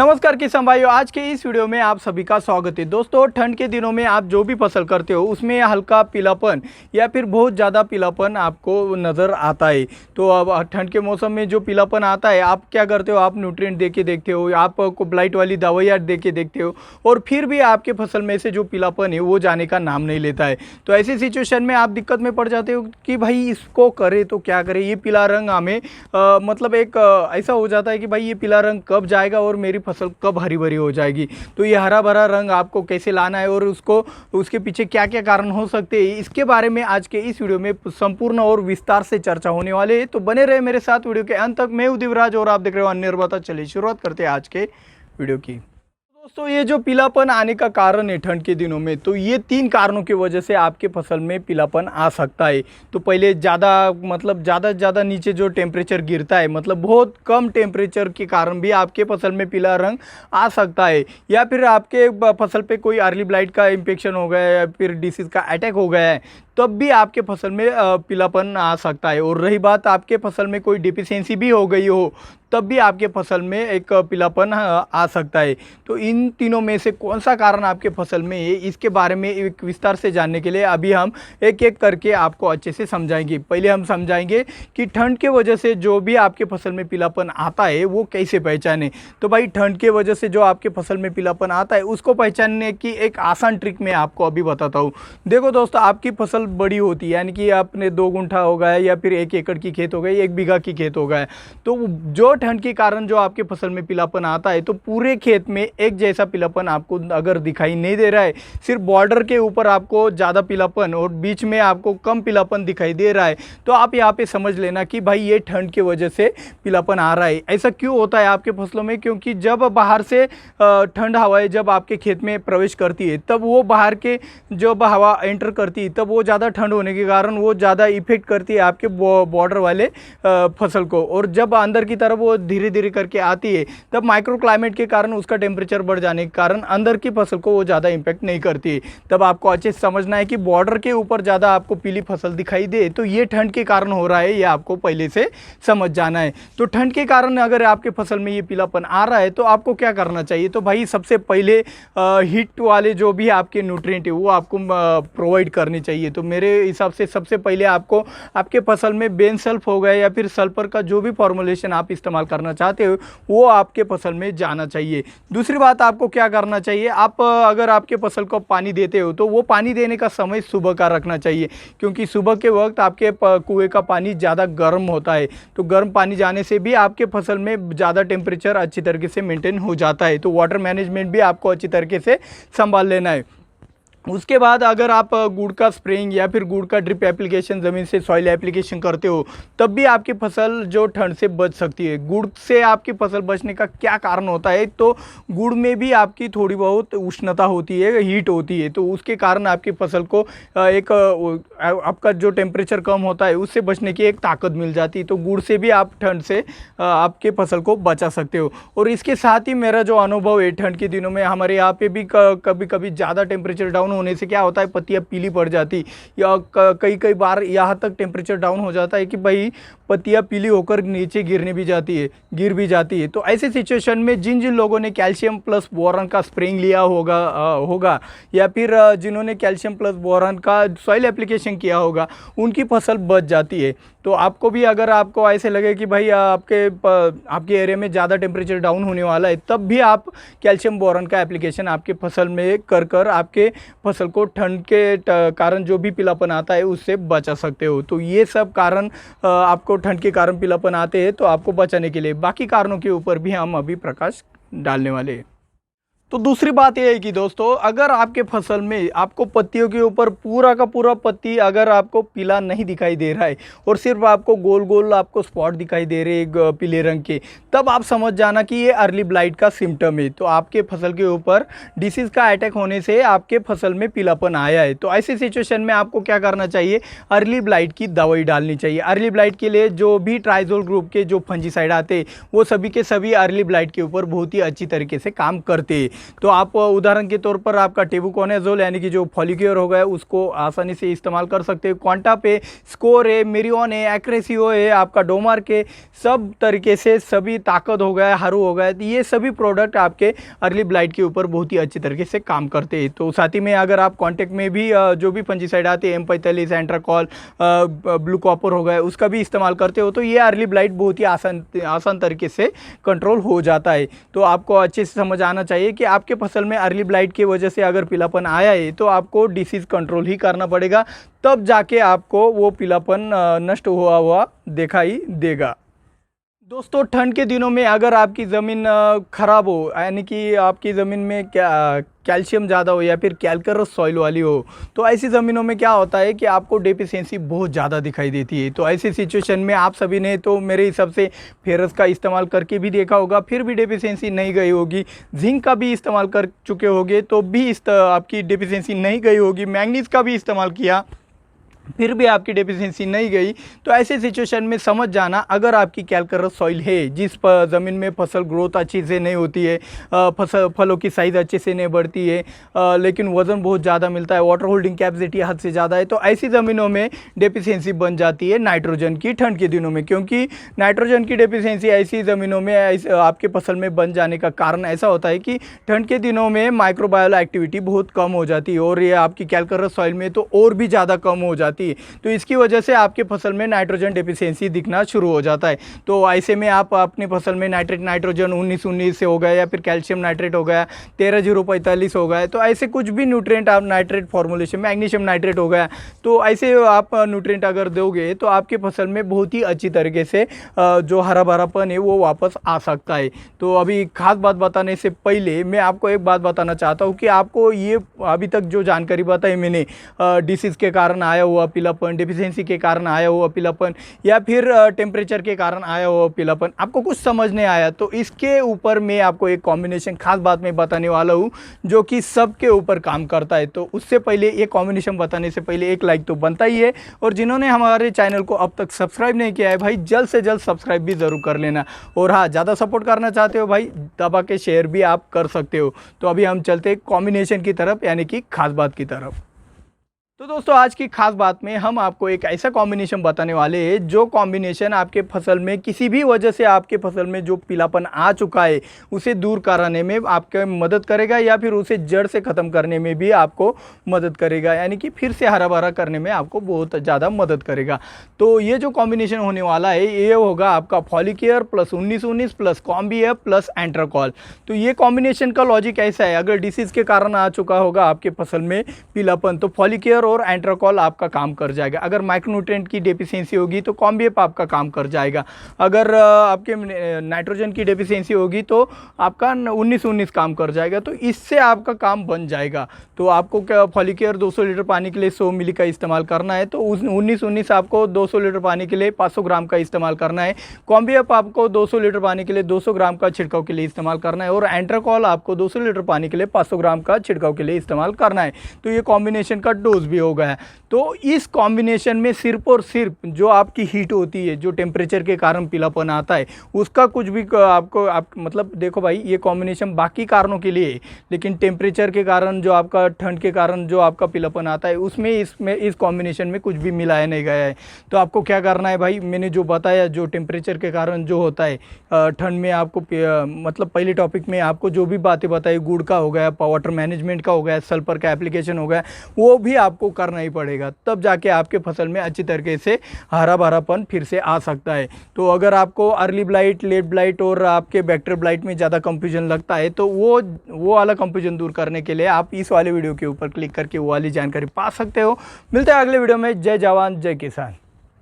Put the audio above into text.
नमस्कार किसान भाइयों, आज के इस वीडियो में आप सभी का स्वागत है। दोस्तों, ठंड के दिनों में आप जो भी फसल करते हो उसमें हल्का पीलापन या फिर बहुत ज़्यादा पीलापन आपको नज़र आता है। तो अब ठंड के मौसम में जो पीलापन आता है, आप क्या करते हो, आप न्यूट्रिएंट दे के देखते हो, आपको ब्लाइट वाली दवाइयाँ दे के देखते हो और फिर भी आपके फसल में से जो पीलापन है वो जाने का नाम नहीं लेता है। तो ऐसी सिचुएशन में आप दिक्कत में पड़ जाते हो कि भाई इसको करे तो क्या करे, ये पीला रंग हमें मतलब एक ऐसा हो जाता है कि भाई ये पीला रंग कब जाएगा और मेरी फसल कब हरी भरी हो जाएगी। तो ये हरा भरा रंग आपको कैसे लाना है और उसके पीछे क्या क्या कारण हो सकते हैं, इसके बारे में आज के इस वीडियो में संपूर्ण और विस्तार से चर्चा होने वाले है। तो बने रहे मेरे साथ वीडियो के अंत तक। मैं उदिवराज और आप देख रहे हो अन्य निर्माता। चलिए शुरुआत करते हैं आज के वीडियो की। दोस्तों, ये जो पीलापन आने का कारण है ठंड के दिनों में, तो ये 3 कारणों की वजह से आपके फसल में पीलापन आ सकता है। तो पहले ज़्यादा नीचे जो टेम्परेचर गिरता है, मतलब बहुत कम टेम्परेचर के कारण भी आपके फसल में पीला रंग आ सकता है। या फिर आपके फसल पे कोई अर्ली ब्लाइट का इन्फेक्शन हो गया है या फिर डिसीज़ का अटैक हो गया है, तब भी आपके फसल में पीलापन आ सकता है। और रही बात आपके फसल में कोई डिफिशियंसी भी हो गई हो, तब भी आपके फसल में एक पीलापन आ सकता है। तो इन तीनों में से कौन सा कारण आपके फसल में है, इसके बारे में एक विस्तार से जानने के लिए अभी हम एक एक करके आपको अच्छे से समझाएंगे। पहले हम समझाएंगे कि ठंड के वजह से जो भी आपके फसल में पीलापन आता है वो कैसे पहचाने। तो भाई, ठंड के वजह से जो आपके फसल में पीलापन आता है उसको पहचानने की एक आसान ट्रिक मैं आपको अभी बताता हूँ। देखो दोस्तों, आपकी फसल बड़ी होती है, यानी कि आपने 2 गुंठा हो गया या फिर 1 एकड़ की खेत हो गई, 1 बीघा की खेत हो गया, तो जो ठंड के कारण जो आपके फसल में पीलापन आता है, तो पूरे खेत में एक जैसा पीलापन आपको अगर दिखाई नहीं दे रहा है, सिर्फ बॉर्डर के ऊपर आपको ज़्यादा पीलापन और बीच में आपको कम पीलापन दिखाई दे रहा है, तो आप यहाँ पे समझ लेना कि भाई ये ठंड की वजह से पीलापन आ रहा है। ऐसा क्यों होता है आपके फसलों में? क्योंकि जब बाहर से ठंड हवाएं जब आपके खेत में प्रवेश करती है, तब वो बाहर के जब हवा एंटर करती है, तब वो ज़्यादा ठंड होने के कारण वो ज़्यादा इफेक्ट करती है आपके बॉर्डर वाले फसल को। और जब अंदर की तरफ वो धीरे धीरे करके आती है, तब माइक्रो क्लाइमेट के कारण उसका टेम्परेचर बढ़ जाने के कारण अंदर की फसल को वो ज़्यादा इम्पैक्ट नहीं करती है। तब आपको अच्छे से समझना है कि बॉर्डर के ऊपर ज़्यादा आपको पीली फसल दिखाई दे, तो ये ठंड के कारण हो रहा है, ये आपको पहले से समझ जाना है। तो ठंड के कारण अगर आपके फसल में ये पीलापन आ रहा है, तो आपको क्या करना चाहिए? तो भाई, सबसे पहले हीट वाले जो भी आपके न्यूट्रिएंट है वो आपको प्रोवाइड करने चाहिए। तो मेरे हिसाब से सबसे पहले आपको आपके फसल में बेंसल्फ हो गया या फिर सल्फर का जो भी फॉर्मुलेशन आप इस्तेमाल करना चाहते हो वो आपके फसल में जाना चाहिए। दूसरी बात, आपको क्या करना चाहिए, आप अगर आपके फसल को पानी देते हो तो वो पानी देने का समय सुबह का रखना चाहिए, क्योंकि सुबह के वक्त आपके कुएं का पानी ज़्यादा गर्म होता है। तो गर्म पानी जाने से भी आपके फसल में ज़्यादा टेम्परेचर अच्छी तरीके से मेंटेन हो जाता है। तो वाटर मैनेजमेंट भी आपको अच्छी तरीके से संभाल लेना है। उसके बाद अगर आप गुड़ का स्प्रेइंग या फिर गुड़ का ड्रिप एप्लीकेशन ज़मीन से सॉइल एप्लीकेशन करते हो, तब भी आपकी फसल जो ठंड से बच सकती है। गुड़ से आपकी फसल बचने का क्या कारण होता है? तो गुड़ में भी आपकी थोड़ी बहुत उष्णता होती है, हीट होती है, तो उसके कारण आपकी फसल को एक आपका जो टेम्परेचर कम होता है उससे बचने की एक ताकत मिल जाती है। तो गुड़ से भी आप ठंड से आपके फसल को बचा सकते हो। और इसके साथ ही मेरा जो अनुभव है, ठंड के दिनों में हमारे यहाँ पे भी कभी कभी ज़्यादा टेम्परेचर डाउन होने से क्या होता है, पत्तियां पीली पड़ जाती, या कई बार यहाँ तक टेम्परेचर डाउन हो जाता है कि भाई पत्तियां पीली होकर नीचे गिर भी जाती है। तो ऐसे सिचुएशन में जिन लोगों ने कैल्शियम प्लस बोरॉन का स्प्रेइंग लिया होगा या फिर जिन्होंने कैल्शियम प्लस बोरॉन का सॉइल एप्लीकेशन किया होगा, उनकी फसल बच जाती है। तो आपको भी अगर आपको ऐसे लगे कि भाई आपके एरिया में ज़्यादा टेम्परेचर डाउन होने वाला है, तब भी आप कैल्शियम बोरॉन का एप्लीकेशन आपके फसल में कर आपके फसल को ठंड के कारण जो भी पीलापन आता है उससे बचा सकते हो। तो ये सब कारण आपको ठंड के कारण पीलापन आते हैं, तो आपको बचाने के लिए बाकी कारणों के ऊपर भी हम अभी प्रकाश डालने वाले हैं। तो दूसरी बात यह है कि दोस्तों, अगर आपके फसल में आपको पत्तियों के ऊपर पूरा का पूरा पत्ती अगर आपको पीला नहीं दिखाई दे रहा है और सिर्फ आपको गोल गोल आपको स्पॉट दिखाई दे रहे हैं पीले रंग के, तब आप समझ जाना कि ये अर्ली ब्लाइट का सिम्टम है। तो आपके फसल के ऊपर डिसीज़ का अटैक होने से आपके फसल में पीलापन आया है। तो ऐसी सिचुएशन में आपको क्या करना चाहिए, अर्ली ब्लाइट की दवाई डालनी चाहिए। अर्ली ब्लाइट के लिए जो भी ट्राइजोल ग्रुप के जो फंजीसाइड आते हैं वो सभी के सभी अर्ली ब्लाइट के ऊपर बहुत ही अच्छी तरीके से काम करते हैं। तो आप उदाहरण के तौर पर आपका टेबुकोनाजोल यानी कि जो फॉलिक्योर हो गया उसको आसानी से इस्तेमाल कर सकते हैं। क्वांटा पे, स्कोर है, मेरियन है, एक्रेसियो है, आपका डोमार के, सब तरीके से सभी ताकत हो गया, हारू हो गया, तो ये सभी प्रोडक्ट आपके अर्ली ब्लाइट के ऊपर बहुत ही अच्छी तरीके से काम करते हैं। तो साथ ही में अगर आप कॉन्टेक्ट में भी जो भी फंजीसाइड आते हैं M45, एंट्राकॉल, ब्लू कॉपर हो गया, उसका भी इस्तेमाल करते हो तो ये अर्ली ब्लाइट बहुत ही आसान तरीके से कंट्रोल हो जाता है। तो आपको अच्छे से समझ आना चाहिए कि आपके फसल में अर्ली ब्लाइट की वजह से अगर पीलापन आया है तो आपको डिसीज़ कंट्रोल ही करना पड़ेगा, तब जाके आपको वो पीलापन नष्ट हुआ दिखाई देगा। दोस्तों ठंड के दिनों में अगर आपकी ज़मीन ख़राब हो, यानी कि आपकी ज़मीन में कैल्शियम ज़्यादा हो या फिर कैल्करस सॉइल वाली हो, तो ऐसी ज़मीनों में क्या होता है कि आपको डेफिशिएंसी बहुत ज़्यादा दिखाई देती है। तो ऐसी सिचुएशन में आप सभी ने तो मेरे हिसाब से फेरस का इस्तेमाल करके भी देखा होगा, फिर भी डेफिशिएंसी नहीं गई होगी। जिंक का भी इस्तेमाल कर चुके होंगे तो भी आपकी डेफिशिएंसी नहीं गई होगी। मैंगनीज का भी इस्तेमाल किया फिर भी आपकी डेफिशिएंसी नहीं गई। तो ऐसे सिचुएशन में समझ जाना, अगर आपकी कैल्करस सॉइल है जिस पर ज़मीन में फसल ग्रोथ अच्छी से नहीं होती है, फलों की साइज़ अच्छे से नहीं बढ़ती है, लेकिन वज़न बहुत ज़्यादा मिलता है, वाटर होल्डिंग कैपेसिटी हद से ज़्यादा है, तो ऐसी ज़मीनों में डेफिशिएंसी बन जाती है नाइट्रोजन की ठंड के दिनों में। क्योंकि नाइट्रोजन की डेफिशिएंसी ऐसी ज़मीनों में आपके फसल में बन जाने का कारण ऐसा होता है कि ठंड के दिनों में माइक्रोबायल एक्टिविटी बहुत कम हो जाती है और ये आपकी कैल्करस सॉइल में तो और भी ज़्यादा कम हो जाती है। तो इसकी वजह से आपके फसल में नाइट्रोजन डेफिशिएंसी दिखना शुरू हो जाता है। तो ऐसे में आप अपनी फसल में नाइट्रोजन 19-19 से हो गया या फिर कैल्शियम नाइट्रेट हो गया 13-045 हो गया, तो ऐसे कुछ भी न्यूट्रिएंट आप नाइट्रेट फॉर्मुलेशन, मैग्नीशियम नाइट्रेट हो गया, तो ऐसे आप न्यूट्रिएंट अगर दोगे तो आपके फसल में बहुत ही अच्छी तरीके से जो हरा भरापन है वो वापस आ सकता है। तो अभी खास बात बताने से पहले मैं आपको एक बात बताना चाहता हूँ कि आपको ये अभी तक जो जानकारी बताई मैंने, डिसीज़ के कारण आया हुआ पीलापन, डेफिशिएंसी के कारण आया हुआ पीलापन या फिर टेम्परेचर के कारण आया हुआ पीलापन, आपको कुछ समझ नहीं आया तो इसके ऊपर मैं आपको एक कॉम्बिनेशन खास बात में बताने वाला हूँ जो कि सबके ऊपर काम करता है। तो उससे पहले ये कॉम्बिनेशन बताने से पहले एक लाइक तो बनता ही है, और जिन्होंने हमारे चैनल को अब तक सब्सक्राइब नहीं किया है भाई जल्द से जल्द सब्सक्राइब भी ज़रूर कर लेना, और हाँ ज़्यादा सपोर्ट करना चाहते हो भाई दबा के शेयर भी आप कर सकते हो। तो अभी हम चलते कॉम्बिनेशन की तरफ, यानी कि खास बात की तरफ। तो दोस्तों आज की खास बात में हम आपको एक ऐसा कॉम्बिनेशन बताने वाले हैं जो कॉम्बिनेशन आपके फसल में किसी भी वजह से आपके फसल में जो पीलापन आ चुका है उसे दूर कराने में आपके मदद करेगा या फिर उसे जड़ से ख़त्म करने में भी आपको मदद करेगा, यानी कि फिर से हरा भरा करने में आपको बहुत ज़्यादा मदद करेगा। तो ये जो कॉम्बिनेशन होने वाला है ये होगा आपका फॉलिकेयर प्लस 19-19 प्लस कॉम्बीएफ प्लस एंट्राकॉल। तो ये कॉम्बिनेशन का लॉजिक ऐसा है, अगर डिसीज़ के कारण आ चुका होगा आपके फसल में पीलापन तो फॉलिकेयर और एंट्राकॉल आपका काम कर जाएगा। अगर माइक्रोन्यूट्रिएंट की डेफिशिएंसी होगी तो कॉम्बीएफ आपका काम कर जाएगा। अगर आपके नाइट्रोजन की डेफिशिएंसी होगी तो आपका 19-19 काम कर जाएगा। तो इससे आपका काम बन जाएगा। तो आपको क्या फॉलिकेयर 200 लीटर पानी के लिए 100 मिली का इस्तेमाल करना है, तो उस 19-19 आपको 200 लीटर पानी के लिए 500 ग्राम का इस्तेमाल करना है। कॉम्बीएफ आपको 200 लीटर पानी के लिए 200 ग्राम का छिड़काव के लिए इस्तेमाल करना है, और एंट्राकॉल आपको 200 लीटर पानी के लिए 500 ग्राम का छिड़काव के लिए इस्तेमाल करना है। तो ये कॉम्बिनेशन का डोज भी हो गया। तो इस कॉम्बिनेशन में सिर्फ और सिर्फ जो आपकी हीट होती है, जो टेम्परेचर के कारण पीलापन आता है, उसका कुछ भी आप मतलब देखो भाई ये कॉम्बिनेशन बाकी कारणों के लिए है, लेकिन टेम्परेचर के कारण जो आपका ठंड के कारण जो आपका पीलापन आता है उसमें इस कॉम्बिनेशन में कुछ भी मिलाया नहीं गया है। तो आपको क्या करना है भाई, मैंने जो बताया जो टेम्परेचर के कारण जो होता है ठंड में आपको मतलब पहले टॉपिक में आपको जो भी बातें बताई, गुड़ का हो गया, वाटर मैनेजमेंट का हो गया, सल्फर का एप्लीकेशन हो गया, वो भी आपको करना ही पड़ेगा, तब जाके आपके फसल में अच्छी तरीके से हरा भरापन फिर से आ सकता है। तो अगर आपको अर्ली ब्लाइट, लेट ब्लाइट और आपके बैक्टीरियल ब्लाइट में ज़्यादा कंफ्यूजन लगता है तो वो वाला कंफ्यूजन दूर करने के लिए आप इस वाले वीडियो के ऊपर क्लिक करके वो वाली जानकारी पा सकते हो। मिलते हैं अगले वीडियो में। जय जवान जय किसान।